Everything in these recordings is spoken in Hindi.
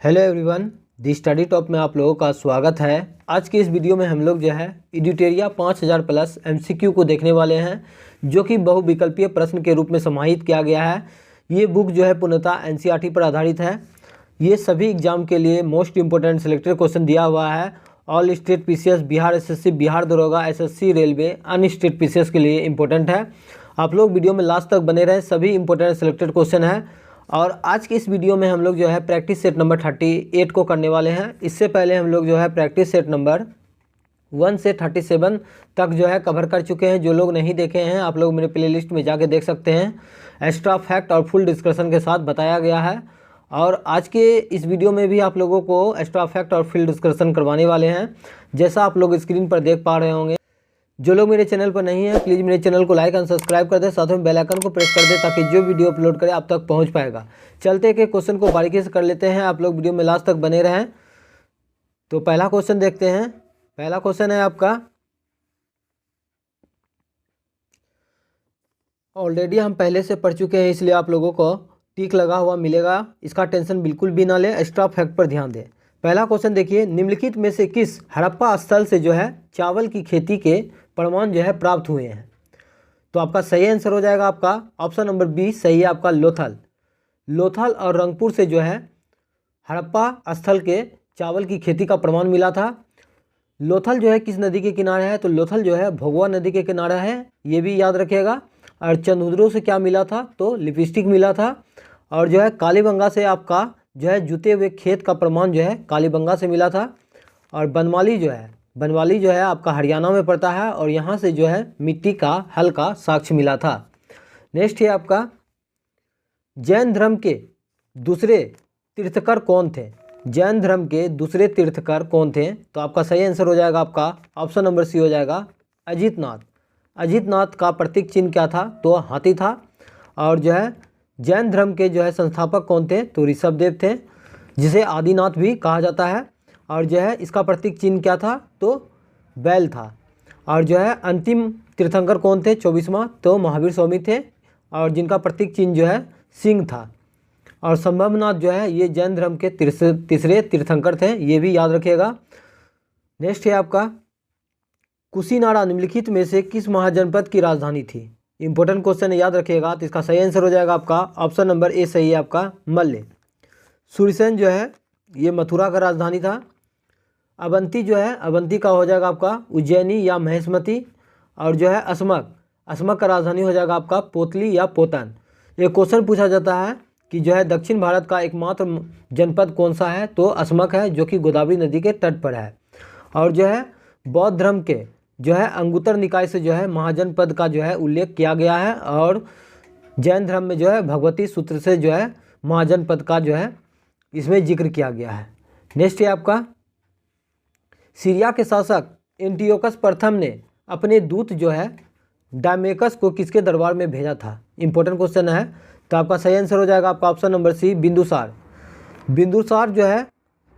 हेलो एवरीवन, दी स्टडी टॉप में आप लोगों का स्वागत है। आज की इस वीडियो में हम लोग जो है एडिटेरिया 5000 प्लस एमसीक्यू को देखने वाले हैं, जो कि बहुविकल्पीय प्रश्न के रूप में समाहित किया गया है। ये बुक जो है पूर्णतः एनसीईआरटी पर आधारित है। ये सभी एग्जाम के लिए मोस्ट इंपोर्टेंट सिलेक्टेड क्वेश्चन दिया हुआ है। All state PCS, Bihar SSC, Bihar दरोगा, एसएससी, रेलवे, अन्य स्टेट पीसीएस के लिए इंपॉर्टेंट है। आप लोग वीडियो में लास्ट तक बने रहें, सभी इंपॉर्टेंट सिलेक्टेड क्वेश्चन है। और आज की इस वीडियो में हम लोग जो है प्रैक्टिस सेट नंबर 38 को करने वाले हैं। इससे पहले हम लोग जो है प्रैक्टिस सेट नंबर 1 से 37 तक जो है कवर कर चुके हैं। जो लोग नहीं देखे हैं आप लोग मेरे प्लेलिस्ट में जाके देख सकते हैं। एक्स्ट्रा फैक्ट और फुल डिस्कशन के साथ बताया गया है। और आज के इस वीडियो में भी आप लोगों को एक्स्ट्रा फैक्ट और फुल डिस्कशन करवाने वाले हैं, जैसा आप लोग स्क्रीन पर देख पा रहे होंगे। जो लोग मेरे चैनल पर नहीं हैं प्लीज़ मेरे चैनल को लाइक एंड सब्सक्राइब कर दें, साथ में बेल आइकन को प्रेस कर दें ताकि जो वीडियो अपलोड करें आप तक पहुंच पाएगा। चलते के क्वेश्चन को बारीकी से कर लेते हैं, आप लोग वीडियो में लास्ट तक बने रहें। तो पहला क्वेश्चन देखते हैं। पहला क्वेश्चन है आपका, ऑलरेडी हम पहले से पढ़ चुके हैं इसलिए आप लोगों को टिक लगा हुआ मिलेगा, इसका टेंशन बिल्कुल भी ना लें, एक्स्ट्रा फैक्ट पर ध्यान दें। पहला क्वेश्चन देखिए, निम्नलिखित में से किस हड़प्पा स्थल से जो है चावल की खेती के प्रमाण जो है प्राप्त हुए हैं? तो आपका सही आंसर हो जाएगा आपका ऑप्शन नंबर बी सही है आपका, लोथल। लोथल और रंगपुर से जो है हड़प्पा स्थल के चावल की खेती का प्रमाण मिला था। लोथल जो है किस नदी के किनारे है? तो लोथल जो है भोगवा नदी के किनारे है, ये भी याद रखिएगा। और चंदुद्रो से क्या मिला था? तो लिपस्टिक मिला था। और जो है कालीबंगा से आपका जो है जुते हुए खेत का प्रमाण जो है कालीबंगा से मिला था। और बनवाली जो है आपका हरियाणा में पड़ता है और यहाँ से जो है मिट्टी का हल्का साक्ष्य मिला था। नेक्स्ट है आपका, जैन धर्म के दूसरे तीर्थकर कौन थे? जैन धर्म के दूसरे तीर्थकर कौन थे? तो आपका सही आंसर हो जाएगा आपका ऑप्शन नंबर सी हो जाएगा, अजितनाथ। अजितनाथ का प्रतीक चिन्ह क्या था? तो हाथी था। और जो है जैन धर्म के जो है संस्थापक कौन थे? तो ऋषभदेव थे, जिसे आदिनाथ भी कहा जाता है। और जो है इसका प्रतीक चिन्ह क्या था? तो बैल था। और जो है अंतिम तीर्थंकर कौन थे 24वां? तो महावीर स्वामी थे, और जिनका प्रतीक चिन्ह जो है सिंह था। और संभवनाथ जो है ये जैन धर्म के तीसरे तीर्थंकर थे, ये भी याद रखिएगा। नेक्स्ट है आपका, कुशीनाड़ा निम्नलिखित में से किस महाजनपद की राजधानी थी? इंपॉर्टेंट क्वेश्चन है, याद रखिएगा। तो इसका सही आंसर हो जाएगा आपका ऑप्शन नंबर ए सही है आपका, मल्ल। सूरसेन जो है ये मथुरा का राजधानी था। अवंती जो है, अवंती का हो जाएगा आपका उज्जैनी या महेशमती। और जो है असमक का राजधानी हो जाएगा आपका पोतली या पोतन। एक क्वेश्चन पूछा जाता है कि जो है दक्षिण भारत का एकमात्र जनपद कौन सा है? तो असमक है, जो कि गोदावरी नदी के तट पर है। और जो है बौद्ध धर्म के जो है अंगुत्तर निकाय से जो है महाजनपद का जो है उल्लेख किया गया है। और जैन धर्म में जो है भगवती सूत्र से जो है महाजनपद का जो है इसमें जिक्र किया गया है। नेक्स्ट है आपका, सीरिया के शासक एंटियोकस प्रथम ने अपने दूत जो है डामेकस को किसके दरबार में भेजा था? इंपॉर्टेंट क्वेश्चन है। तो आपका सही आंसर हो जाएगा आपका option number C, Bindusara. Bindusara जो है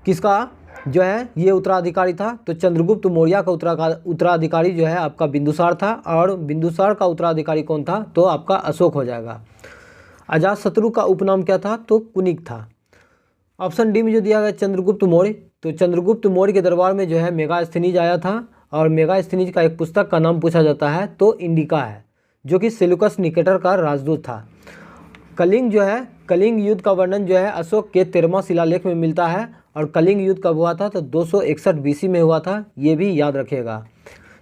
किसका जो है ये उत्तराधिकारी था? तो चंद्रगुप्त मौर्य का उत्तराधिकारी जो है आपका बिंदुसार था। और बिंदुसार का उत्तराधिकारी कौन था? तो आपका अशोक हो जाएगा। अजातशत्रु का उपनाम क्या था? तो कुनिक था। ऑप्शन डी में जो दिया गया चंद्रगुप्त मौर्य, तो चंद्रगुप्त मौर्य के दरबार में जो है मेगास्थनीज आया था। और मेगास्थनीज का एक पुस्तक का नाम पूछा जाता है तो इंडिका है, जो कि सेल्यूकस निकेटर का राजदूत था। कलिंग जो है, कलिंग युद्ध का वर्णन जो है अशोक के 13वां शिलालेख में मिलता है। और कलिंग युद्ध कब हुआ था? तो 261 बीसी में हुआ था, ये भी याद रखिएगा।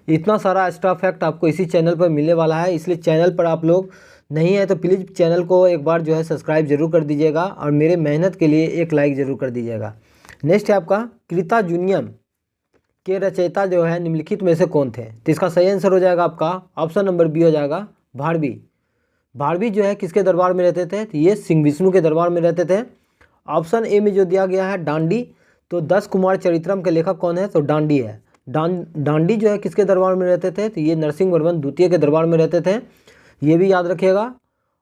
इतना सारा एक्स्ट्रा फैक्ट आपको इसी चैनल पर मिलने वाला है, इसलिए चैनल पर आप लोग नहीं है तो प्लीज़ चैनल को एक बार जो है सब्सक्राइब जरूर कर दीजिएगा और मेरे मेहनत के लिए एक लाइक ज़रूर कर दीजिएगा। नेक्स्ट है आपका, कृता जूनियम के रचयिता जो है निम्नलिखित में से कौन थे? तो इसका सही आंसर हो जाएगा आपका ऑप्शन नंबर बी हो जाएगा, भारवी। भारवी जो है किसके दरबार में रहते थे? तो ये सिंह विष्णु के दरबार में रहते थे। ऑप्शन ए में जो दिया गया है डांडी, तो 10 कुमार चरित्रम के लेखक कौन है? तो डांडी है। डांडी जो है किसके दरबार में रहते थे? तो ये नरसिंह वर्मन द्वितीय के दरबार में रहते थे, ये भी याद रखिएगा।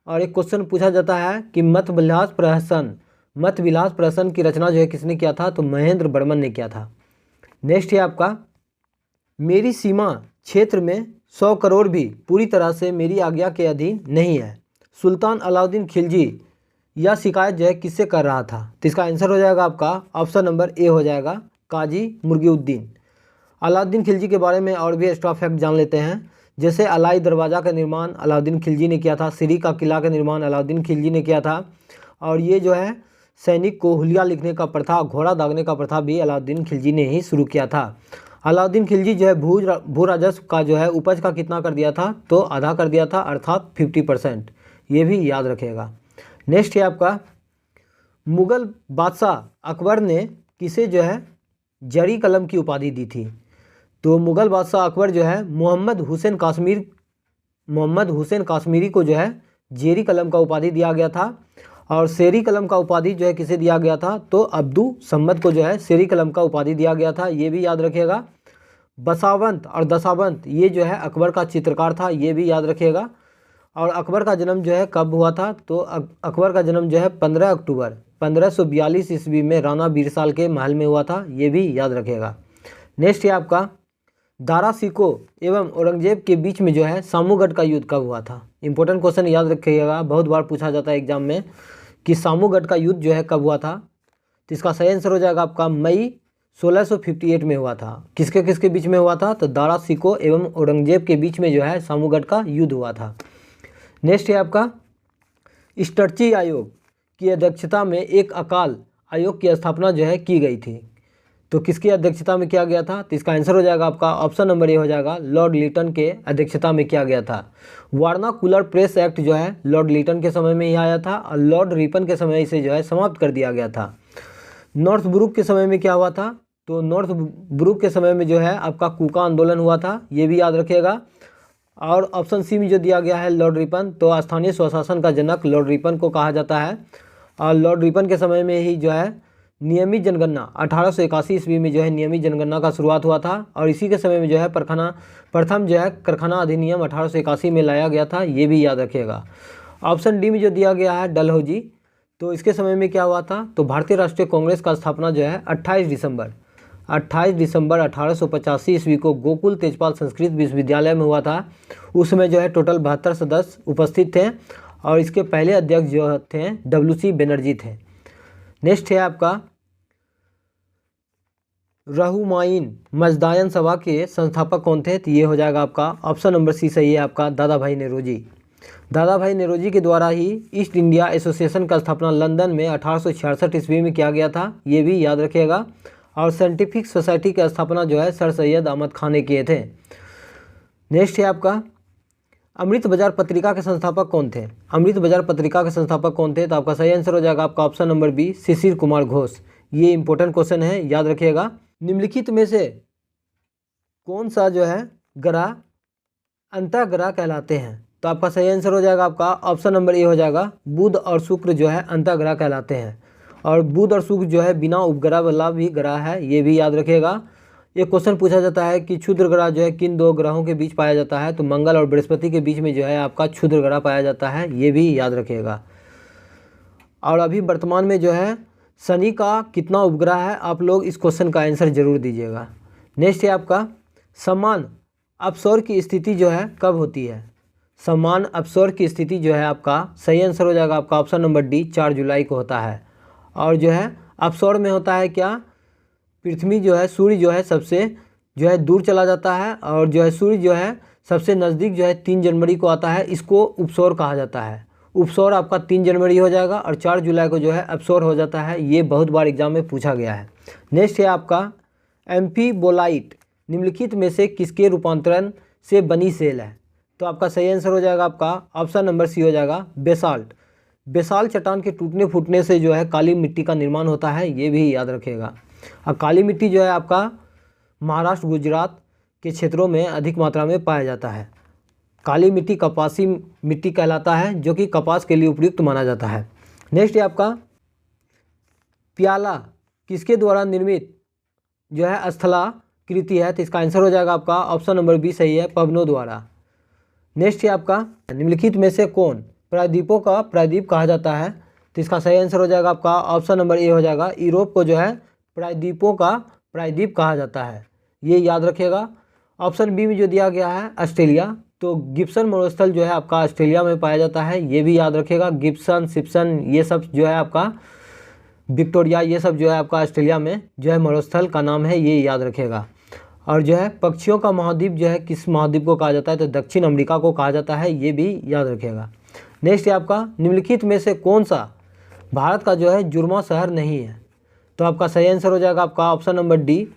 और एक क्वेश्चन पूछा जाता है कि मत विलास प्रहसन की रचना जो है किसने किया था? तो महेंद्र वर्मन ने किया था। नेक्स्ट है आपका, मेरी सीमा क्षेत्र में 100 करोड़ भी पूरी तरह से मेरी आज्ञा के अधीन नहीं है। सुल्तान अलाउद्दीन खिलजी यह शिकायत जो है किससे कर रहा था? तो इसका आंसर हो जाएगा आपका ऑप्शन नंबर ए हो जाएगा, काजी मुर्गीउद्दीन। अलाउद्दीन खिलजी के बारे में और भी एक्स्ट्रा फैक्ट जान लेते हैं। जैसे अलाई दरवाज़ा का निर्माण अलाउद्दीन खिलजी ने किया था, सिरी का किला का निर्माण अलाउद्दीन खिलजी ने किया था, और ये जो है सैनिक को हुलिया लिखने का प्रथा, घोड़ा दागने का प्रथा भी अलाउद्दीन खिलजी ने ही शुरू किया था। अलाउद्दीन खिलजी जो है भू राजस्व का जो है उपज का कितना कर दिया था? तो आधा कर दिया था, अर्थात 50%। ये भी याद रखिएगा। नेक्स्ट है आपका, मुग़ल बादशाह अकबर ने किसे जो है जरी कलम की उपाधि दी थी? तो मुग़ल बादशाह अकबर जो है मोहम्मद हुसैन काश्मीरी को जो है जेरी कलम का उपाधि दिया गया था, और शेरी कलम का उपाधि जो है किसे दिया गया था? तो अब्दू सम्मद को जो है शेरी कलम का उपाधि दिया गया था। ये भी याद रखिएगा। बसावंत और दशावंत ये जो है अकबर का चित्रकार था, ये भी याद रखिएगा। और अकबर का जन्म जो है कब हुआ था? तो अकबर का जन्म जो है 15 अक्टूबर 1542 ईस्वी में राणा बीरसाल के महल में हुआ था। ये भी याद रखिएगा। नेक्स्ट है आपका, दारा शिकोह एवं औरंगजेब के बीच में जो है सामूगढ़ का युद्ध कब हुआ था? इंपॉर्टेंट क्वेश्चन याद रखिएगा, बहुत बार पूछा जाता है एग्जाम में कि सामूगढ़ का युद्ध जो है कब हुआ था? तो इसका सही आंसर हो जाएगा आपका मई 1658 में हुआ था। किसके किसके बीच में हुआ था? तो दारा शिकोह एवं औरंगजेब के बीच में जो है सामूगढ़ का युद्ध हुआ था। नेक्स्ट है आपका, स्टर्ची आयोग की अध्यक्षता में एक अकाल आयोग की स्थापना जो है की गई थी। तो किसकी अध्यक्षता में किया गया था? तो इसका आंसर हो जाएगा आपका ऑप्शन नंबर ए हो जाएगा, लॉर्ड लिटन के अध्यक्षता में किया गया था। वार्नाकुलर प्रेस एक्ट जो है लॉर्ड लिटन के समय में ही आया था, और लॉर्ड रिपन के समय इसे जो है समाप्त कर दिया गया था। नॉर्थ ब्रुक के समय में क्या हुआ था? तो नॉर्थ ब्रुक के समय में जो है आपका कूका आंदोलन हुआ था, ये भी याद रखिएगा। और ऑप्शन सी में जो दिया गया है लॉर्ड रिपन, तो स्थानीय स्वशासन का जनक लॉर्ड रिपन को कहा जाता है, और लॉर्ड रिपन के समय में ही जो है नियमित जनगणना 1881 ईस्वी में जो है नियमित जनगणना का शुरुआत हुआ था, और इसी के समय में जो है प्रथम जो है कारखाना अधिनियम 1881 में लाया गया था। ये भी याद रखिएगा। ऑप्शन डी में जो दिया गया है डलहौजी, तो इसके समय में क्या हुआ था? तो भारतीय राष्ट्रीय कांग्रेस का स्थापना जो है 28 दिसंबर 1885 ईस्वी को गोकुल तेजपाल संस्कृत विश्वविद्यालय में हुआ था। उसमें जो है टोटल 72 सदस्य उपस्थित थे, और इसके पहले अध्यक्ष जो थे WC बनर्जी थे। नेक्स्ट है आपका, रहमाइन मजदायन सभा के संस्थापक कौन थे? तो ये हो जाएगा आपका ऑप्शन नंबर सी सही है आपका, दादा भाई नेरोजी। दादा भाई नेरोजी के द्वारा ही ईस्ट इंडिया एसोसिएशन का स्थापना लंदन में 1866 ईस्वी में किया गया था। ये भी याद रखिएगा। और साइंटिफिक सोसाइटी की स्थापना जो है सर सैयद अहमद खान ने किए थे। नेक्स्ट है आपका, अमृत बाजार पत्रिका के संस्थापक कौन थे? अमृत बाजार पत्रिका के संस्थापक कौन थे? तो आपका सही आंसर हो जाएगा आपका option number B, Shishir Kumar Ghosh. ये इंपॉर्टेंट क्वेश्चन है, याद रखिएगा। निम्नलिखित में से कौन सा जो है ग्रह अंतःग्रह कहलाते हैं? तो आपका सही आंसर हो जाएगा आपका ऑप्शन नंबर ए हो जाएगा, बुध और शुक्र जो है अंतःग्रह कहलाते हैं। और बुध और शुक्र जो है बिना उपग्रह वाला भी ग्रह है, ये भी याद रखिएगा। एक क्वेश्चन पूछा जाता है कि क्षुद्र ग्रह जो है किन दो ग्रहों के बीच पाया जाता है? तो मंगल और बृहस्पति के बीच में जो है आपका क्षुद्र ग्रह पाया जाता है, ये भी याद रखिएगा। और अभी वर्तमान में जो है शनि का कितना उपग्रह है? आप लोग इस क्वेश्चन का आंसर जरूर दीजिएगा। नेक्स्ट है आपका, समान अपसौर की स्थिति जो है कब होती है? समान अपसौर की स्थिति जो है आपका सही आंसर हो जाएगा आपका ऑप्शन नंबर डी, 4 जुलाई को होता है। और जो है अपसौर में होता है क्या? पृथ्वी जो है सूर्य जो है सबसे जो है दूर चला जाता है, और जो है सूर्य जो है सबसे नज़दीक जो है 3 जनवरी को आता है, इसको उपसौर कहा जाता है। उपसौर आपका 3 जनवरी हो जाएगा, और 4 जुलाई को जो है अपसौर हो जाता है। ये बहुत बार एग्जाम में पूछा गया है। नेक्स्ट है आपका, एम्फीबोलाइट निम्नलिखित में से किसके रूपांतरण से बनी सेल है? तो आपका सही आंसर हो जाएगा आपका ऑप्शन नंबर सी हो जाएगा, बेसाल्ट। बेसाल्ट चट्टान के टूटने फूटने से जो है काली मिट्टी का निर्माण होता है, ये भी याद रखिएगा। और काली मिट्टी जो है आपका महाराष्ट्र गुजरात के क्षेत्रों में अधिक मात्रा में पाया जाता है। काली मिट्टी कपासी मिट्टी कहलाता है, जो कि कपास के लिए उपयुक्त माना जाता है। नेक्स्ट है आपका, प्याला किसके द्वारा निर्मित जो है स्थलाकृति है? तो इसका आंसर हो जाएगा आपका ऑप्शन नंबर बी सही है, पवनों द्वारा। नेक्स्ट है आपका, निम्नलिखित में से कौन प्रायद्वीपों का प्रायद्वीप कहा जाता है? तो इसका सही आंसर हो जाएगा आपका ऑप्शन नंबर ए हो जाएगा, यूरोप को जो है प्रायद्वीपों का प्रायद्वीप कहा जाता है, ये याद रखिएगा। ऑप्शन बी में जो दिया गया है ऑस्ट्रेलिया, तो गिब्सन मरुस्थल जो है आपका ऑस्ट्रेलिया में पाया जाता है, ये भी याद रखिएगा। गिब्सन, सिप्सन ये सब जो है आपका, विक्टोरिया ये सब जो है आपका ऑस्ट्रेलिया में जो है मरुस्थल का नाम है, ये याद रखिएगा। और जो है पक्षियों का महाद्वीप जो है किस महाद्वीप को कहा जाता है, तो दक्षिण अमेरिका को कहा जाता है, ये भी याद रखिएगा। नेक्स्ट है आपका, निम्नलिखित में से कौन सा भारत का जो है जुर्मा शहर नहीं है, तो आपका सही आंसर हो जाएगा आपका ऑप्शन नंबर डी,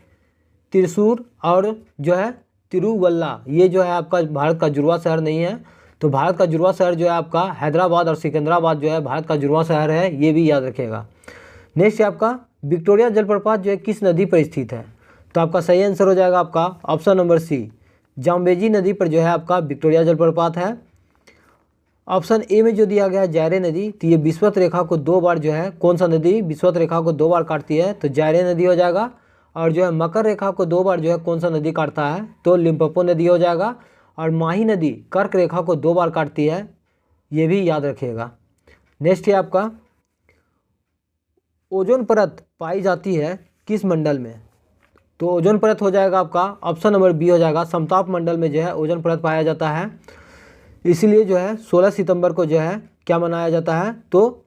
त्रिशूर और जो है तिरुवल्ला, ये जो है आपका भारत का जुड़वा शहर नहीं है। तो भारत का जुड़वा शहर जो है आपका हैदराबाद और सिकंदराबाद जो है भारत का जुड़वा शहर है, ये भी याद रखिएगा। नेक्स्ट है आपका, विक्टोरिया जलप्रपात जो है किस नदी पर स्थित है, तो आपका सही आंसर हो जाएगा आपका ऑप्शन नंबर सी, जाम्बेजी नदी पर जो है आपका विक्टोरिया जलप्रपात है। ऑप्शन ए में जो दिया गया है जायरे नदी, तो ये विषुवत रेखा को 2 बार जो है, कौन सा नदी विषुवत रेखा को 2 बार काटती है, तो जायरे नदी हो जाएगा। और जो है मकर रेखा को 2 बार जो है कौन सा नदी काटता है, तो लिम्पोपो नदी हो जाएगा। और माही नदी कर्क रेखा को 2 बार काटती है, ये भी याद रखिएगा। नेक्स्ट है आपका, ओजोन परत पाई जाती है किस मंडल में, तो ओजोन परत हो जाएगा आपका ऑप्शन नंबर बी हो जाएगा, समताप मंडल में जो है ओजोन परत पाया जाता है। इसीलिए जो है 16 सितंबर को जो है क्या मनाया जाता है, तो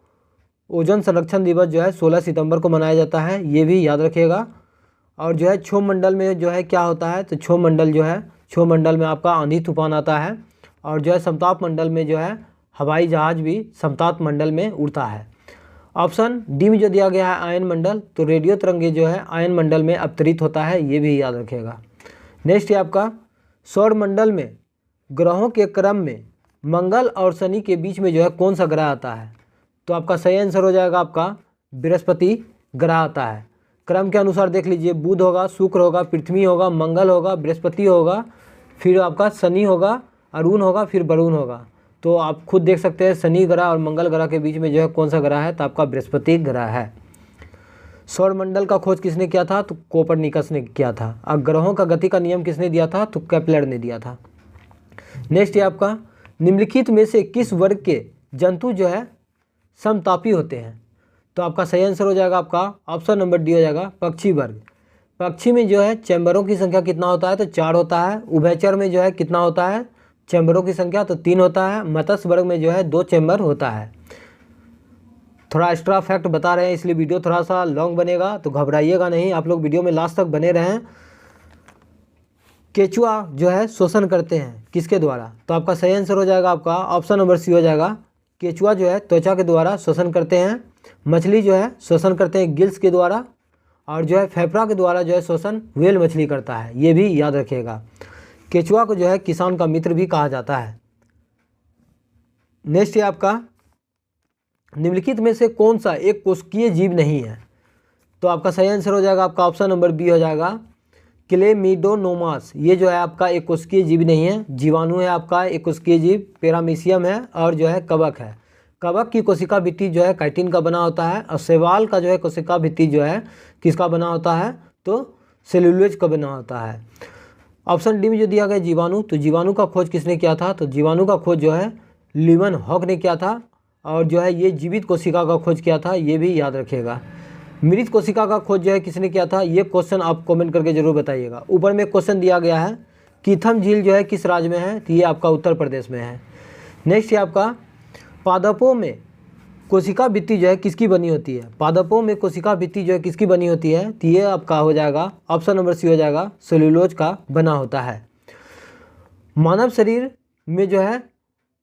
ओजोन संरक्षण दिवस जो है 16 सितंबर को मनाया जाता है, ये भी याद रखिएगा। और जो है क्षोभ मंडल में जो है क्या होता है, तो क्षोभ मंडल जो है, क्षोभ मंडल में आपका आंधी तूफान आता है। और जो है समताप मंडल में जो है हवाई जहाज भी समताप मंडल में उड़ता है। ऑप्शन डी में जो दिया गया है आयन मंडल, तो रेडियो तरंगे जो है आयन मंडल में अवतरित होता है, ये भी याद रखिएगा। नेक्स्ट है आपका, सौर मंडल में ग्रहों के क्रम में मंगल और शनि के बीच में जो है कौन सा ग्रह आता है, तो आपका सही आंसर हो जाएगा आपका बृहस्पति ग्रह आता है। क्रम के अनुसार देख लीजिए, बुध होगा, शुक्र होगा, पृथ्वी होगा, मंगल होगा, बृहस्पति होगा, फिर आपका शनि होगा, अरुण होगा, फिर वरुण होगा। तो आप खुद देख सकते हैं शनि ग्रह और मंगल ग्रह के बीच में जो है कौन सा ग्रह है, तो आपका बृहस्पति ग्रह है। सौर मंडल का खोज किसने किया था, तो कोपरनिकस ने किया था। और ग्रहों का गति का नियम किसने दिया था, तो केपलर ने दिया था। नेक्स्ट है आपका, निम्नलिखित में से किस वर्ग के जंतु जो है समतापी होते हैं, तो आपका सही आंसर हो जाएगा आपका ऑप्शन नंबर डी हो जाएगा, पक्षी वर्ग। पक्षी में जो है चैम्बरों की संख्या कितना होता है, तो 4 होता है। उभयचर में जो है कितना होता है चैम्बरों की संख्या, तो 3 होता है। मत्स्य वर्ग में जो है 2 चैम्बर होता है। थोड़ा एक्स्ट्रा फैक्ट बता रहे हैं, इसलिए वीडियो थोड़ा सा लॉन्ग बनेगा, तो घबराइएगा नहीं, आप लोग वीडियो में लास्ट तक बने रहें। केचुआ जो है शोषण करते हैं किसके द्वारा, तो आपका सही आंसर हो जाएगा आपका ऑप्शन नंबर सी हो जाएगा, केचुआ जो है त्वचा के द्वारा शोषण करते हैं। मछली जो है शोषण करते हैं गिल्स के द्वारा। और जो है फेफड़ा के द्वारा जो है शोषण व्हेल मछली करता है, ये भी याद रखिएगा। केचुआ को जो है किसान का मित्र भी कहा जाता है। नेक्स्ट है आपका, निम्नलिखित में से कौन सा एक कोशिकीय जीव नहीं है, तो आपका सही आंसर हो जाएगा आपका ऑप्शन नंबर बी हो जाएगा, क्लेमिडोनोमास। ये जो है आपका एक कोशिकीय जीव नहीं है, जीवाणु है आपका एक कोशिकीय जीव, पैरामीशियम है और जो है कवक है। कवक की कोशिका भित्ति जो है काइटिन का बना होता है, और शैवाल का जो है कोशिका भित्ति जो है किसका बना होता है, तो सेलुलोज का बना होता है। ऑप्शन डी में जो दिया गया जीवाणु, तो जीवाणु का खोज किसने किया था, तो जीवाणु का खोज जो है लीवन हॉक ने किया था। और जो है ये जीवित कोशिका का खोज किया था, ये भी याद रखिएगा। मृत कोशिका का खोज जो है किसने किया था, ये क्वेश्चन आप कमेंट करके जरूर बताइएगा। ऊपर में क्वेश्चन दिया गया है, कीथम झील जो है किस राज्य में है, तो ये आपका उत्तर प्रदेश में है। नेक्स्ट है आपका, पादपों में कोशिका भित्ति जो है किसकी बनी होती है, पादपों में कोशिका भित्ति जो है किसकी बनी होती है, तो ये आपका हो जाएगा ऑप्शन नंबर सी हो जाएगा, सेलुलोज का बना होता है। मानव शरीर में जो है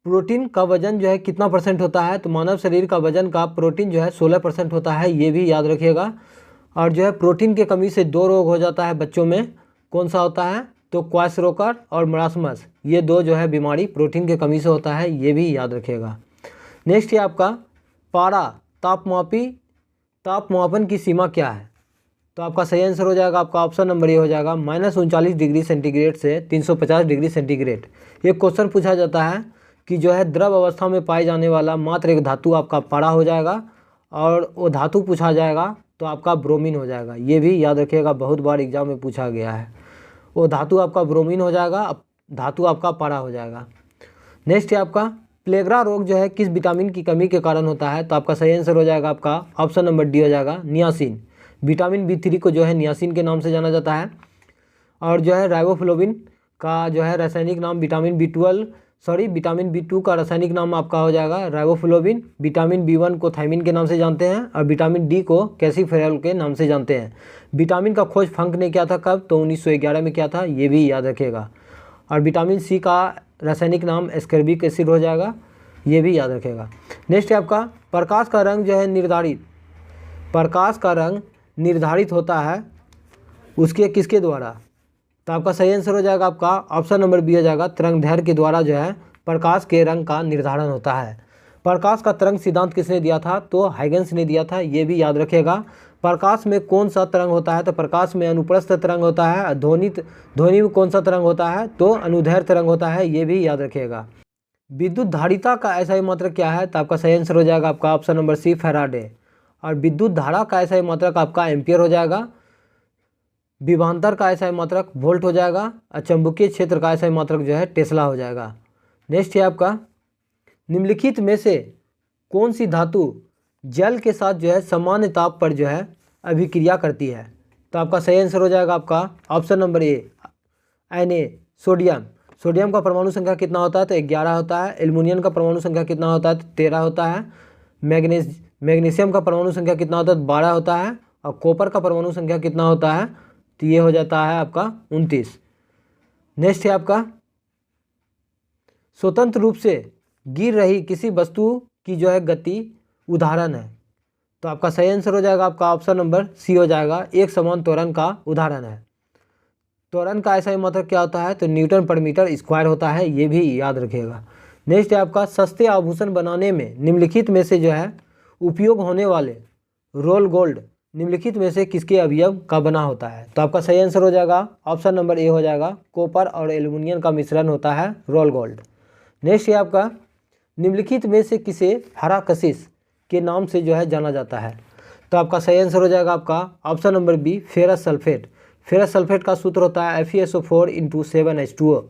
प्रोटीन का वजन जो है कितना % होता है, तो मानव शरीर का वजन का प्रोटीन जो है 16% होता है, ये भी याद रखिएगा। और जो है प्रोटीन की कमी से 2 रोग हो जाता है बच्चों में, कौन सा होता है, तो क्वाशरोकर और मरासमस, ये 2 जो है बीमारी प्रोटीन की कमी से होता है, ये भी याद रखिएगा। नेक्स्ट है आपका, पारा तापमापन की सीमा क्या है, तो आपका सही आंसर हो जाएगा आपका ऑप्शन नंबर ए हो जाएगा, -39 डिग्री सेंटीग्रेड से 350 डिग्री सेंटीग्रेड। ये क्वेश्चन पूछा जाता है कि जो है द्रव अवस्था में पाए जाने वाला मात्र एक धातु आपका पारा हो जाएगा, और वो धातु पूछा जाएगा तो आपका ब्रोमीन हो जाएगा, ये भी याद रखिएगा, बहुत बार एग्जाम में पूछा गया है। वो धातु आपका ब्रोमीन हो जाएगा, धातु आपका पारा हो जाएगा। नेक्स्ट है आपका, प्लेगरा रोग जो है किस विटामिन की कमी के कारण होता है, तो आपका सही आंसर हो जाएगा आपका ऑप्शन नंबर डी हो जाएगा, नियासिन। विटामिन B3 को जो है नियासिन के नाम से जाना जाता है। और जो है राइबोफ्लोविन का जो है रासायनिक नाम विटामिन बी टू का रासायनिक नाम आपका हो जाएगा राइबोफ्लोविन। विटामिन बी1 को थायमिन के नाम से जानते हैं और विटामिन डी को कैल्सिफेरॉल के नाम से जानते हैं। विटामिन का खोज फंक ने किया था कब? तो 1911 में किया था, ये भी याद रखिएगा। और विटामिन सी का रासायनिक नाम एस्कॉर्बिक एसिड हो जाएगा, ये भी याद रखिएगा। नेक्स्ट है आपका प्रकाश का रंग जो है निर्धारित होता है उसके किसके द्वारा? तो आपका सही आंसर हो जाएगा आपका ऑप्शन नंबर बी हो जाएगा, तरंगदैर्घ्य के द्वारा जो है प्रकाश के रंग का निर्धारण होता है। प्रकाश का तरंग सिद्धांत किसने दिया था? तो हाइगेंस ने दिया था, ये भी याद रखिएगा। प्रकाश में कौन सा तरंग होता है? तो प्रकाश में अनुप्रस्थ तरंग होता है। ध्वनि में कौन सा तरंग होता है? तो अनुदैर्घ्य तरंग होता है, ये भी याद रखिएगा। विद्युत धारिता का ऐसा मात्रक क्या है? तो आपका सही आंसर हो जाएगा आपका ऑप्शन नंबर सी, फैराडे। और विद्युत धारा का ऐसा मात्रक आपका एम्पियर हो जाएगा। विभवांतर का ऐसा मात्रक वोल्ट हो जाएगा। और चुंबकीय क्षेत्र का ऐसा मात्रक जो है टेस्ला हो जाएगा। नेक्स्ट है आपका निम्नलिखित में से कौन सी धातु जल के साथ जो है सामान्य ताप पर जो है अभिक्रिया करती है? तो आपका सही आंसर हो जाएगा आपका option number A, Na, sodium का परमाणु संख्या कितना होता है? तो 11 होता है। एल्युमिनियम का परमाणु संख्या कितना होता है? तो 13 होता है। मैग्नीशियम का परमाणु संख्या कितना होता है? 12 होता है। और कॉपर का परमाणु संख्या कितना होता है? तो ये हो जाता है आपका 29। नेक्स्ट है आपका स्वतंत्र रूप से गिर रही किसी वस्तु की जो है गति उदाहरण है। तो आपका सही आंसर हो जाएगा आपका ऑप्शन नंबर सी हो जाएगा, एक समान त्वरण का उदाहरण है। त्वरण का ऐसा ही मात्रक क्या होता है? तो न्यूटन पर मीटर स्क्वायर होता है, ये भी याद रखिएगा। नेक्स्ट है आपका सस्ते आभूषण बनाने में निम्नलिखित में से जो है उपयोग होने वाले रोल गोल्ड निम्नलिखित में से किसके अवयव का बना होता है? तो आपका सही आंसर हो जाएगा ऑप्शन नंबर ए हो जाएगा, कॉपर और एल्युमिनियम का मिश्रण होता है रोल गोल्ड। नेक्स्ट है आपका निम्नलिखित में से किसे हरा कशिश के नाम से जो है जाना जाता है? तो आपका सही आंसर हो जाएगा आपका option number B, ferrous sulphate. Ferrous sulphate का सूत्र होता है FeSO4 × 7H2O।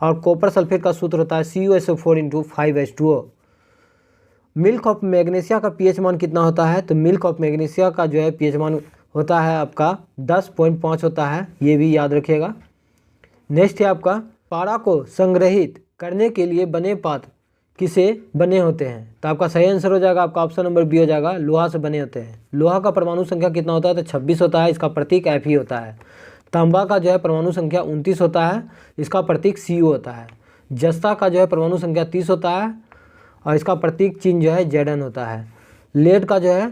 और कॉपर सल्फेट का सूत्र होता है CuSO4 × 5H2O। Milk of magnesia का पीएच मान कितना होता है? तो मिल्क ऑफ मैग्नीशिया का जो है पीएच मान होता है आपका 10.5 होता है, ये भी याद रखिएगा। नेक्स्ट है आपका पारा को संग्रहित करने के लिए बने पात्र किसे बने होते हैं? तो आपका सही आंसर हो जाएगा आपका ऑप्शन नंबर बी हो जाएगा, लोहा से बने होते हैं। लोहा का परमाणु संख्या कितना होता है? तो 26 होता है, इसका प्रतीक Fe होता है। तांबा का जो है परमाणु संख्या 29 होता है, इसका प्रतीक Cu होता है। जस्ता का जो है परमाणु संख्या 30 होता है और इसका प्रतीक चिन्ह जो है Zn होता है। लेड का जो है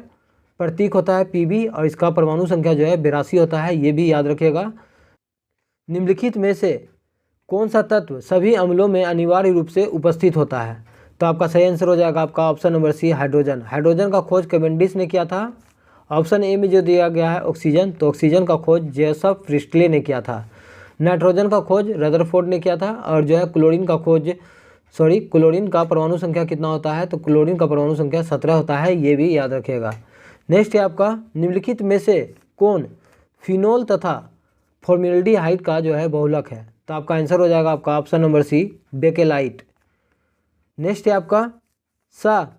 प्रतीक होता है Pb और इसका परमाणु संख्या जो है 82 होता है, ये भी याद रखिएगा। निम्नलिखित में से कौन सा तत्व सभी अम्लों में अनिवार्य रूप से उपस्थित होता है? तो आपका सही आंसर हो जाएगा आपका option number C, hydrogen. Hydrogen का खोज कैवेंडिश ने किया था। ऑप्शन ए में जो दिया गया है ऑक्सीजन, तो ऑक्सीजन का खोज जोसेफ प्रिस्टले ने किया था। नाइट्रोजन का खोज रदरफोर्ड ने किया था। और जो है क्लोरीन का परमाणु संख्या कितना होता है? तो क्लोरीन का परमाणु संख्या 17 होता है, ये भी याद रखिएगा। नेक्स्ट है आपका निम्नलिखित में से कौन फिनोल तथा फॉर्मेल्डिहाइड का जो है बहुलक है? तो आपका आंसर हो जाएगा आपका option number C, bakelite. Next है आपका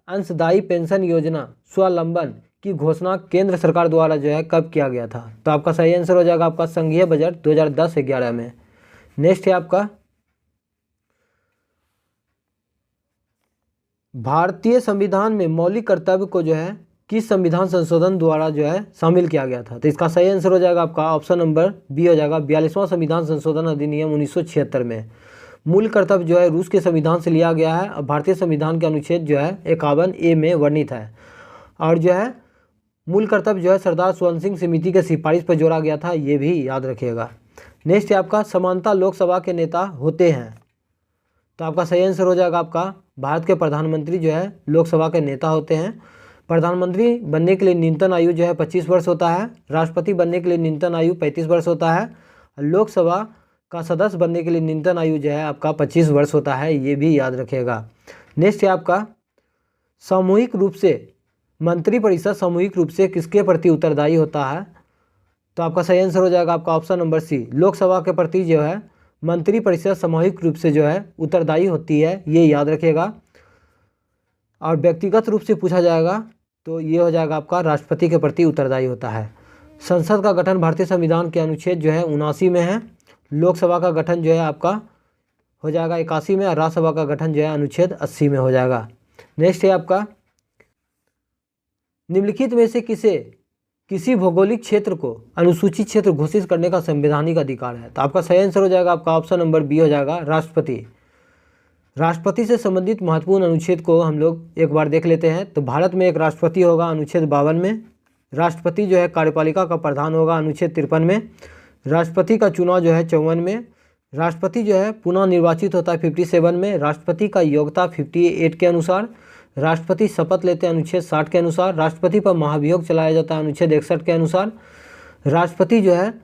अंशदायी पेंशन योजना स्वावलंबन की घोषणा केंद्र सरकार द्वारा जो है कब किया गया था? तो आपका सही आंसर हो जाएगा आपका संघीय बजट 2010-11 में। नेक्स्ट है आपका भारतीय संविधान में मौलिक कर्तव्य को जो है किस संविधान संशोधन द्वारा जो है शामिल किया गया था? तो इसका सही आंसर हो जाएगा आपका ऑप्शन नंबर बी हो जाएगा, 42वां संविधान संशोधन अधिनियम 1976 में। मूल कर्तव्य जो है रूस के संविधान से लिया गया है और भारतीय संविधान के अनुच्छेद जो है 51A में वर्णित है। और जो है मूल कर्तव्य जो है सरदार स्वर्ण सिंह समिति के सिफारिश पर जोड़ा गया था, ये भी याद रखिएगा। नेक्स्ट है आपका समानता लोकसभा के नेता होते हैं? तो आपका सही आंसर हो जाएगा आपका भारत के प्रधानमंत्री जो है लोकसभा के नेता होते हैं। प्रधानमंत्री बनने के लिए न्यूनतम आयु जो है 25 वर्ष होता है। राष्ट्रपति बनने के लिए न्यूनतम आयु 35 वर्ष होता है। लोकसभा का सदस्य बनने के लिए न्यूनतम आयु जो है आपका 25 वर्ष होता है, ये भी याद रखिएगा। नेक्स्ट है आपका सामूहिक रूप से मंत्रिपरिषद सामूहिक रूप से किसके प्रति उत्तरदायी होता है? तो आपका सही आंसर हो जाएगा आपका ऑप्शन नंबर सी, लोकसभा के प्रति जो है मंत्रिपरिषद सामूहिक रूप से जो है उत्तरदायी होती है, ये याद रखिएगा। और व्यक्तिगत रूप से पूछा जाएगा तो ये हो जाएगा आपका राष्ट्रपति के प्रति उत्तरदायी होता है। संसद का गठन भारतीय संविधान के अनुच्छेद जो है 79 में है। लोकसभा का गठन जो है आपका हो जाएगा 81 में, और राज्यसभा का गठन जो है अनुच्छेद 80 में हो जाएगा। नेक्स्ट है आपका, निम्नलिखित में से किसी भौगोलिक क्षेत्र को अनुसूचित क्षेत्र घोषित करने का संवैधानिक अधिकार है? तो आपका सही आंसर हो जाएगा आपका ऑप्शन नंबर बी हो जाएगा, राष्ट्रपति। राष्ट्रपति से संबंधित महत्वपूर्ण अनुच्छेद को हम लोग एक बार देख लेते हैं। तो भारत में एक राष्ट्रपति होगा अनुच्छेद 52 में। राष्ट्रपति जो है कार्यपालिका का प्रधान होगा अनुच्छेद 53 में। राष्ट्रपति का चुनाव जो है 54 में। राष्ट्रपति जो है पुनः निर्वाचित होता है 57 में। राष्ट्रपति का योग्यता 58 के अनुसार। राष्ट्रपति शपथ लेते हैं अनुच्छेद 60 के अनुसार। राष्ट्रपति पर महाभियोग चलाया जाता है अनुच्छेद 61 के अनुसार। राष्ट्रपति जो है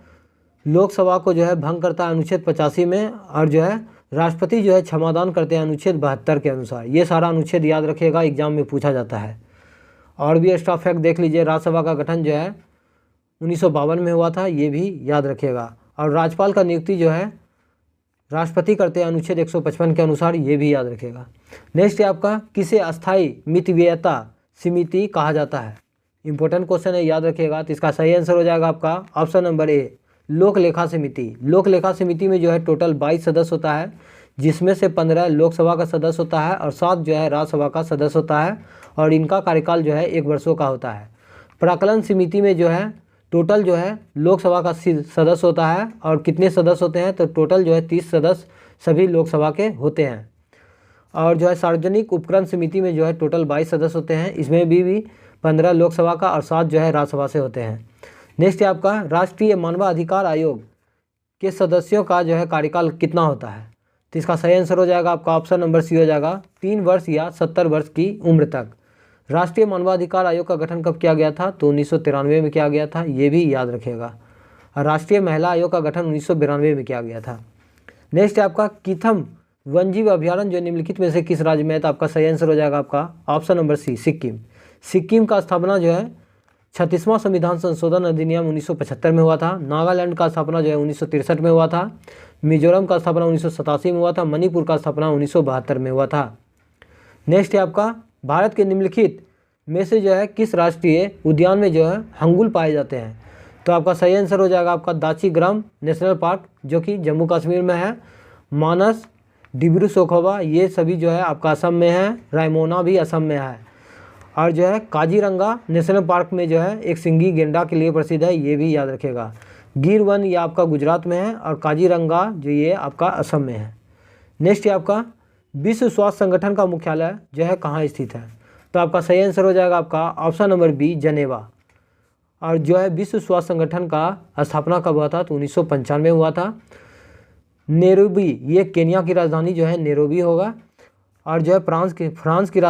लोकसभा को जो है भंग करता है अनुच्छेद 85 में। और जो है राष्ट्रपति जो है क्षमादान करते हैं अनुच्छेद 72 के अनुसार। ये सारा अनुच्छेद याद रखिएगा, एग्जाम में पूछा जाता है। और भी एक्स्ट्रा फैक्ट देख लीजिए, राज्यसभा का गठन जो है 1952 में हुआ था, ये भी याद रखिएगा। और राज्यपाल का नियुक्ति जो है राष्ट्रपति करते हैं अनुच्छेद 155 के अनुसार, ये भी याद रखिएगा। नेक्स्ट है आपका, किसे अस्थायी मितव्ययता समिति कहा जाता है? इंपॉर्टेंट क्वेश्चन है, याद रखिएगा। तो इसका सही आंसर हो जाएगा आपका ऑप्शन नंबर ए, लोक लेखा समिति। लोक लेखा समिति में जो है टोटल 22 सदस्य होता है, जिसमें से 15 लोकसभा का सदस्य होता है और 7 जो है राज्यसभा का सदस्य होता है। और इनका कार्यकाल जो है 1 वर्षों का होता है। प्राक्कलन समिति में जो है टोटल जो है लोकसभा का सदस्य होता है। और कितने सदस्य होते हैं? तो टोटल जो है 30 सदस्य सभी लोकसभा के होते हैं। और जो है सार्वजनिक उपक्रम समिति में जो है टोटल 22 सदस्य होते हैं, इसमें भी 15 लोकसभा का और 7 जो है राज्यसभा से होते हैं। नेक्स्ट है आपका, राष्ट्रीय मानवाधिकार आयोग के सदस्यों का जो है कार्यकाल कितना होता है? तो इसका सही आंसर हो जाएगा आपका ऑप्शन नंबर सी हो जाएगा, 3 वर्ष या 70 वर्ष की उम्र तक। राष्ट्रीय मानवाधिकार आयोग का गठन कब किया गया था? तो 1993 में किया गया था, ये भी याद रखिएगा। और राष्ट्रीय महिला आयोग का गठन 1992 में किया गया था। नेक्स्ट है आपका, कीथम वन्यजीव अभ्यारण्य जो निम्नलिखित में से किस राज्य में है? तो आपका सही आंसर हो जाएगा आपका option number C, Sikkim. Sikkim का स्थापना जो है 36वां संविधान संशोधन अधिनियम 1975 में हुआ था। नागालैंड का स्थापना जो है 1963 में हुआ था। मिजोरम का स्थापना 1987 में हुआ था। मणिपुर का स्थापना 1972 में हुआ था। नेक्स्ट है आपका, भारत के निम्नलिखित में से जो है किस राष्ट्रीय उद्यान में जो है हंगुल पाए जाते हैं? तो आपका सही आंसर हो जाएगा आपका दाची-ग्राम नेशनल पार्क, जो कि जम्मू कश्मीर में है। मानस, डिब्रू सोखोबा, ये सभी जो है आपका असम में है। रायमोना भी असम में है। और जो है काजीरंगा नेशनल पार्क में जो है एक सिंगी गेंडा के लिए प्रसिद्ध है, ये भी याद रखेगा। गिर वन ये आपका गुजरात में है और काजीरंगा जो ये आपका असम में है। नेक्स्ट है आपका, विश्व स्वास्थ्य संगठन का मुख्यालय जो है कहाँ स्थित है? तो आपका सही आंसर हो जाएगा आपका ऑप्शन नंबर बी, जेनेवा। और जो है विश्व स्वास्थ्य संगठन का स्थापना कब हुआ था? तो 1995 में हुआ था। नैरोबी, ये केन्या की राजधानी जो है नैरोबी होगा। और जो है फ्रांस की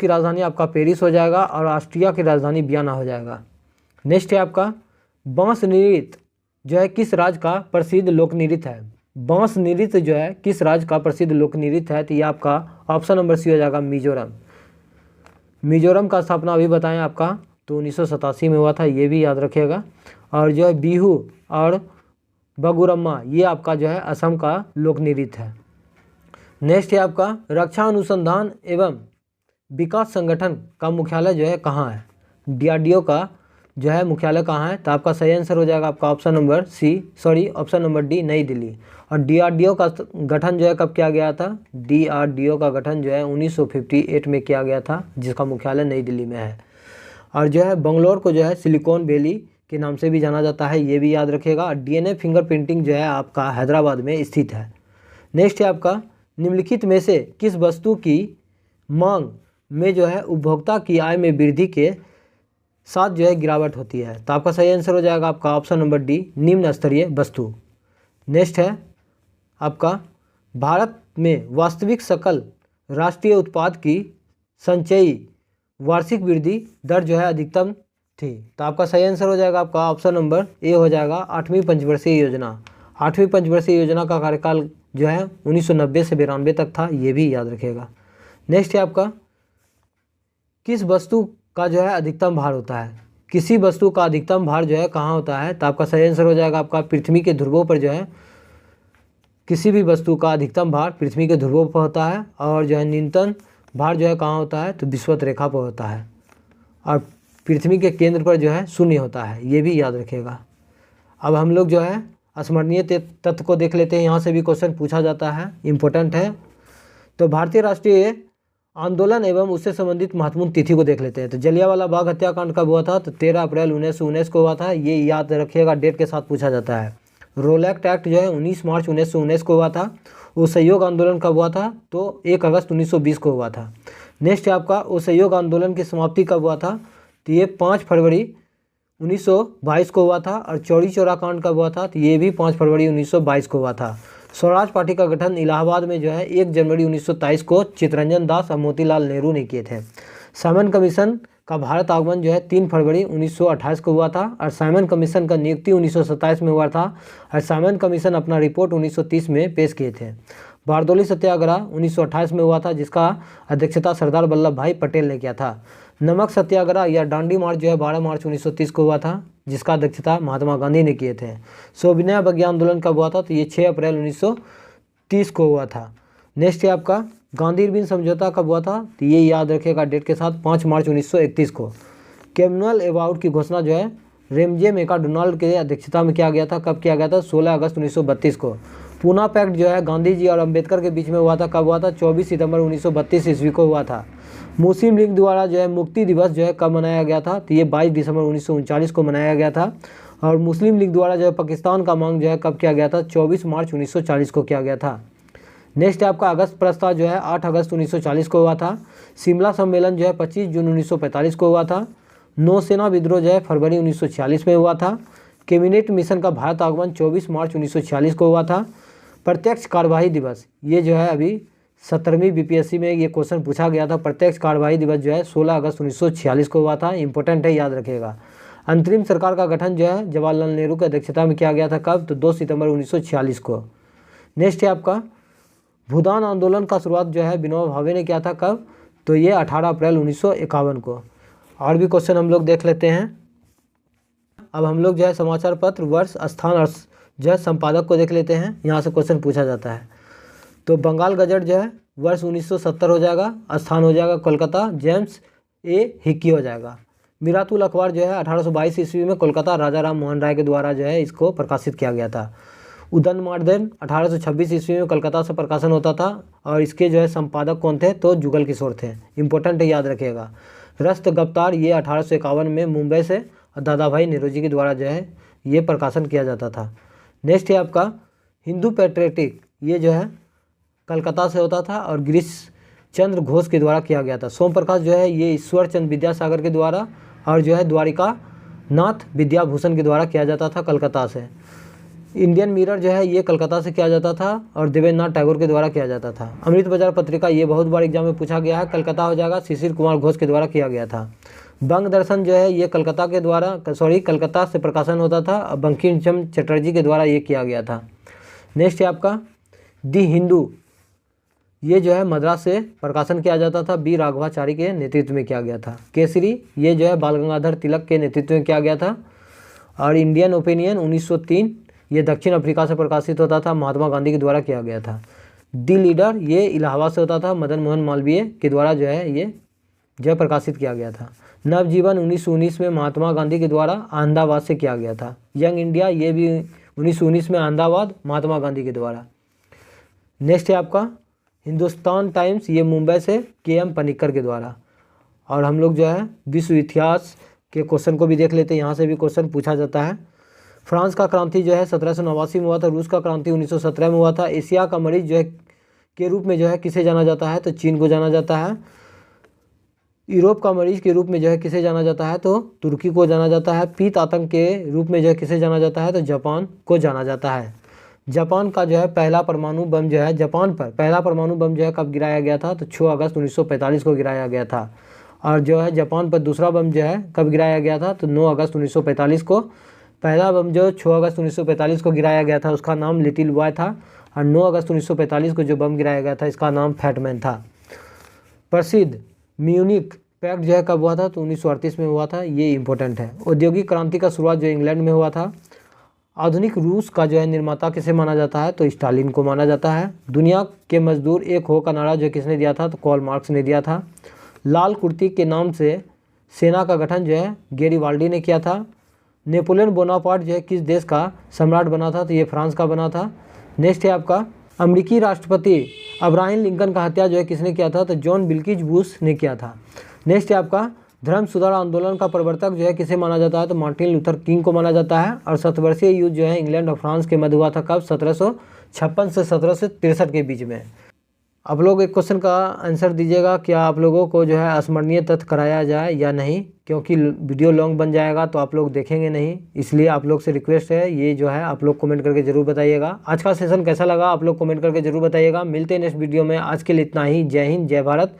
राजधानी आपका पेरिस हो जाएगा। और ऑस्ट्रिया की राजधानी वियना हो जाएगा। नेक्स्ट है आपका, बांस नृत्य जो है किस राज्य का प्रसिद्ध लोक नृत्य है? बांस नृत्य जो है किस राज्य का प्रसिद्ध लोक नृत्य है? तो ये आपका ऑप्शन नंबर सी हो जाएगा, मिजोरम। मिजोरम का स्थापना अभी बताएं आपका तो 1987 में हुआ था, ये भी याद रखिएगा। और जो है बिहू और बगुरम्मा ये आपका जो है असम का लोक नृत्य है। नेक्स्ट है आपका, रक्षा अनुसंधान एवं विकास संगठन का मुख्यालय जो है कहाँ है? डीआरडीओ का जो है मुख्यालय कहाँ है? तो आपका सही आंसर हो जाएगा आपका ऑप्शन नंबर डी, नई दिल्ली। और डीआरडीओ का गठन जो है कब किया गया था? डीआरडीओ का गठन जो है 1958 में किया गया था, जिसका मुख्यालय नई दिल्ली में है। और जो है बंगलोर को जो है सिलिकॉन वैली के नाम से भी जाना जाता है, ये भी याद रखिएगा। डीएनए फिंगरप्रिंटिंग जो है आपका हैदराबाद में स्थित है। नेक्स्ट है आपका, निम्नलिखित में से किस वस्तु की मांग में जो है उपभोक्ता की आय में वृद्धि के साथ जो है गिरावट होती है? तो आपका सही आंसर हो जाएगा आपका ऑप्शन नंबर डी, निम्न स्तरीय वस्तु। नेक्स्ट है आपका, भारत में वास्तविक सकल राष्ट्रीय उत्पाद की संचयी वार्षिक वृद्धि दर जो है अधिकतम थी? तो आपका सही आंसर हो जाएगा आपका ऑप्शन नंबर ए हो जाएगा, 8वीं पंचवर्षीय योजना। 8वीं पंचवर्षीय योजना का कार्यकाल जो है 1990 से 92 तक था, ये भी याद रखिएगा। नेक्स्ट है आपका, किस वस्तु का जो है अधिकतम भार होता है? किसी वस्तु का अधिकतम भार जो है कहाँ होता है? तो आपका सही आंसर हो जाएगा आपका पृथ्वी के ध्रुवों पर जो है किसी भी वस्तु का अधिकतम भार पृथ्वी के ध्रुवों पर होता है। और जो है न्यूनतम भार जो है कहाँ होता है? तो विषुवत रेखा पर होता है। और पृथ्वी के केंद्र पर जो है शून्य होता है, ये भी याद रखिएगा। अब हम लोग जो है स्मरणीय तथ्य को देख लेते हैं, यहाँ से भी क्वेश्चन पूछा जाता है, इम्पोर्टेंट है। तो भारतीय राष्ट्रीय आंदोलन एवं उससे संबंधित महत्वपूर्ण तिथि को देख लेते हैं। तो जलियांवाला बाग हत्याकांड कब हुआ था? तो 13 अप्रैल 1919 को हुआ था। ये याद रखिएगा, डेट के साथ पूछा जाता है। रोलैक्ट एक्ट जो है 19 मार्च 1919 को हुआ था। असहयोग आंदोलन कब हुआ था? तो 1 अगस्त 1920 को हुआ था। नेक्स्ट है आपका असहयोग आंदोलन की समाप्ति कब हुआ था? तो ये 5 फरवरी 1922 को हुआ था। और चौरी चौरा कांड कब हुआ था? तो ये भी 5 फरवरी 1922 को हुआ था। स्वराज पार्टी का गठन इलाहाबाद में जो है 1 जनवरी 1923 को चित्तरंजन दास और मोतीलाल नेहरू ने किए थे। साइमन कमीशन का भारत आगमन जो है 3 फरवरी 1928 को हुआ था। और साइमन कमीशन का नियुक्ति 1927 में हुआ था। और साइमन कमीशन अपना रिपोर्ट 1930 में पेश किए थे। बारदोली सत्याग्रह 1928 में हुआ था, जिसका अध्यक्षता सरदार वल्लभ भाई पटेल ने किया था। नमक सत्याग्रह या डांडी मार्च जो है 12 मार्च 1930 को हुआ था, जिसका अध्यक्षता महात्मा गांधी ने किए थे। सविनय अवज्ञा आंदोलन कब हुआ था? तो ये 6 अप्रैल 1930 को हुआ था। नेक्स्ट है आपका गांधी इरविन समझौता कब हुआ था? तो ये याद रखिएगा, डेट के साथ 5 मार्च 1931 को। कम्युनल अबाउट की घोषणा जो है रेमजे मैकडोनाल्ड के अध्यक्षता में किया गया था। कब किया गया था? 16 अगस्त 1932 को। पूना पैक्ट जो है गांधी जी और अंबेडकर के बीच में हुआ था। कब हुआ था? 24 सितंबर 1932 ईस्वी को हुआ था। मुस्लिम लीग द्वारा जो है मुक्ति दिवस जो है कब मनाया गया था? तो ये 22 दिसंबर 1939 को मनाया गया था। और मुस्लिम लीग द्वारा जो है पाकिस्तान का मांग जो है कब किया गया था? 24 मार्च 1940 को किया गया था। नेक्स्ट है आपका अगस्त प्रस्ताव जो है 8 अगस्त 1940 को हुआ था। शिमला सम्मेलन जो है 25 जून 1945 को हुआ था। नौसेना विद्रोह जो है फरवरी 1946 में हुआ था। कैबिनेट मिशन का भारत आगमन 24 मार्च 1946 को हुआ था। प्रत्यक्ष कार्यवाही दिवस ये जो है अभी 17वीं बीपीएससी में ये क्वेश्चन पूछा गया था। प्रत्यक्ष कार्यवाही दिवस जो है 16 अगस्त 1946 को हुआ था। इंपॉर्टेंट है, याद रखिएगा। अंतरिम सरकार का गठन जो है जवाहरलाल नेहरू की अध्यक्षता में किया गया था। कब? तो 2 सितंबर 1946 को। नेक्स्ट है आपका भूदान आंदोलन का शुरुआत जो है विनोबा भावे ने किया था। कब? तो ये 18 अप्रैल 1951 को। और भी क्वेश्चन हम लोग देख लेते हैं। अब हम लोग जो है समाचार पत्र वर्ष स्थान और जो है संपादक को देख लेते हैं। यहाँ से क्वेश्चन पूछा जाता है। तो बंगाल गजट जो है वर्ष 1970 हो जाएगा। स्थान हो जाएगा कोलकाता, जेम्स ए हिक्की हो जाएगा। मिरातुल अखबार जो है 1822 ईस्वी में कोलकाता राजा राम मोहन राय के द्वारा जो है इसको प्रकाशित किया गया था। उदन मार्दन 1826 ईस्वी में कलकत्ता से प्रकाशन होता था। और इसके जो है संपादक कौन थे? तो जुगल किशोर थे। इंपॉर्टेंट है, याद रखिएगा। रस्त गफ्तार ये 1851 में मुंबई से दादा भाई नेरोजी के द्वारा जो है ये प्रकाशन किया जाता था। नेक्स्ट है आपका हिंदू पैट्रियटिक, ये जो है कलकत्ता से होता था और गिरीश चंद्र घोष के द्वारा किया गया था। सोम प्रकाश जो है ये ईश्वर चंद्र विद्यासागर के द्वारा और जो है द्वारिका नाथ विद्याभूषण के द्वारा किया जाता था कलकत्ता से। इंडियन मिरर जो है ये कलकत्ता से किया जाता था और देवेंद्र नाथ टैगोर के द्वारा किया जाता था। अमृत बाजार पत्रिका ये बहुत बार एग्जाम में पूछा गया है, कलकत्ता हो जाएगा, शिशिर कुमार घोष के द्वारा किया गया था। बंग दर्शन जो है ये कलकत्ता से प्रकाशन होता था और बंकिम चंद्र चटर्जी के द्वारा ये किया गया था। नेक्स्ट है आपका दी हिंदू, ये जो है मद्रास से प्रकाशन किया जाता था, बी राघवाचारी के नेतृत्व में किया गया था। केसरी ये जो है बाल गंगाधर तिलक के नेतृत्व में किया गया था। और इंडियन ओपिनियन 1903 ये दक्षिण अफ्रीका से प्रकाशित होता था, महात्मा गांधी के द्वारा किया गया था। दी लीडर ये इलाहाबाद से होता था, मदन मोहन मालवीय के द्वारा जो है ये जो प्रकाशित किया गया था। नवजीवन 1919 में महात्मा गांधी के द्वारा अहमदाबाद से किया गया था। यंग इंडिया ये भी 1919 में अहमदाबाद महात्मा गांधी के द्वारा। नेक्स्ट है आपका हिंदुस्तान टाइम्स, ये मुंबई से के.एम. पनिक्कर के द्वारा। और हम लोग जो है विश्व इतिहास के क्वेश्चन को भी देख लेते हैं, यहाँ से भी क्वेश्चन पूछा जाता है। फ्रांस का क्रांति जो है 1789 में हुआ था। रूस का क्रांति 1917 में हुआ था। एशिया का मरीज जो है के रूप में जो है किसे जाना जाता है? तो चीन को जाना जाता है। यूरोप का मरीज के रूप में जो है किसे जाना जाता है? तो तुर्की को जाना जाता है। पीत आतंक के रूप में जो है किसे जाना जाता है? तो जापान को जाना जाता है। जापान का जो है पहला परमाणु बम जो है जापान पर पहला परमाणु बम जो है कब गिराया गया था? तो 6 अगस्त 1945 को गिराया गया था। और जो है जापान पर दूसरा बम जो है कब गिराया गया था? तो 9 अगस्त 1945 को। पहला बम जो 6 अगस्त 1945 को गिराया गया था उसका नाम लिटिल बॉय था। और 9 अगस्त 1945 को जो बम गिराया गया था इसका नाम फैटमैन था। प्रसिद्ध म्यूनिक पैक्ट जो है कब हुआ था? तो 1938 में हुआ था। ये इंपॉर्टेंट है। औद्योगिक क्रांति का शुरुआत जो इंग्लैंड में हुआ था। आधुनिक रूस का जो है निर्माता किसे माना जाता है? तो स्टालिन को माना जाता है। दुनिया के मजदूर एक हो का नारा जो किसने दिया था? तो कार्ल मार्क्स ने दिया था। लाल कुर्ती के नाम से सेना का गठन जो है गेरिबाल्डी ने किया था। नेपोलियन बोनापार्ट जो है किस देश का सम्राट बना था, तो ये फ्रांस का बना था। नेक्स्ट है आपका अमेरिकी राष्ट्रपति अब्राहम लिंकन का हत्या जो है किसने किया था, तो जॉन बिल्किज बूश ने किया था। नेक्स्ट है आपका धर्म सुधार आंदोलन का प्रवर्तक जो है किसे माना जाता है, तो मार्टिन लूथर किंग को माना जाता है। और 7 वर्षीय युद्ध जो है इंग्लैंड और फ्रांस के मध्य हुआ था कब, 1756 से 1763 के बीच में। आप लोग एक क्वेश्चन का आंसर दीजिएगा, क्या आप लोगों को जो है स्मरणीय तथ्य कराया जाए या नहीं, क्योंकि वीडियो लॉन्ग बन जाएगा तो आप लोग देखेंगे नहीं, इसलिए आप लोग से रिक्वेस्ट है ये जो है आप लोग कमेंट करके जरूर बताइएगा। आज का सेशन कैसा लगा आप लोग कमेंट करके जरूर बताइएगा। मिलते हैं नेक्स्ट वीडियो में, आज के लिए इतना ही। जय हिंद, जय भारत।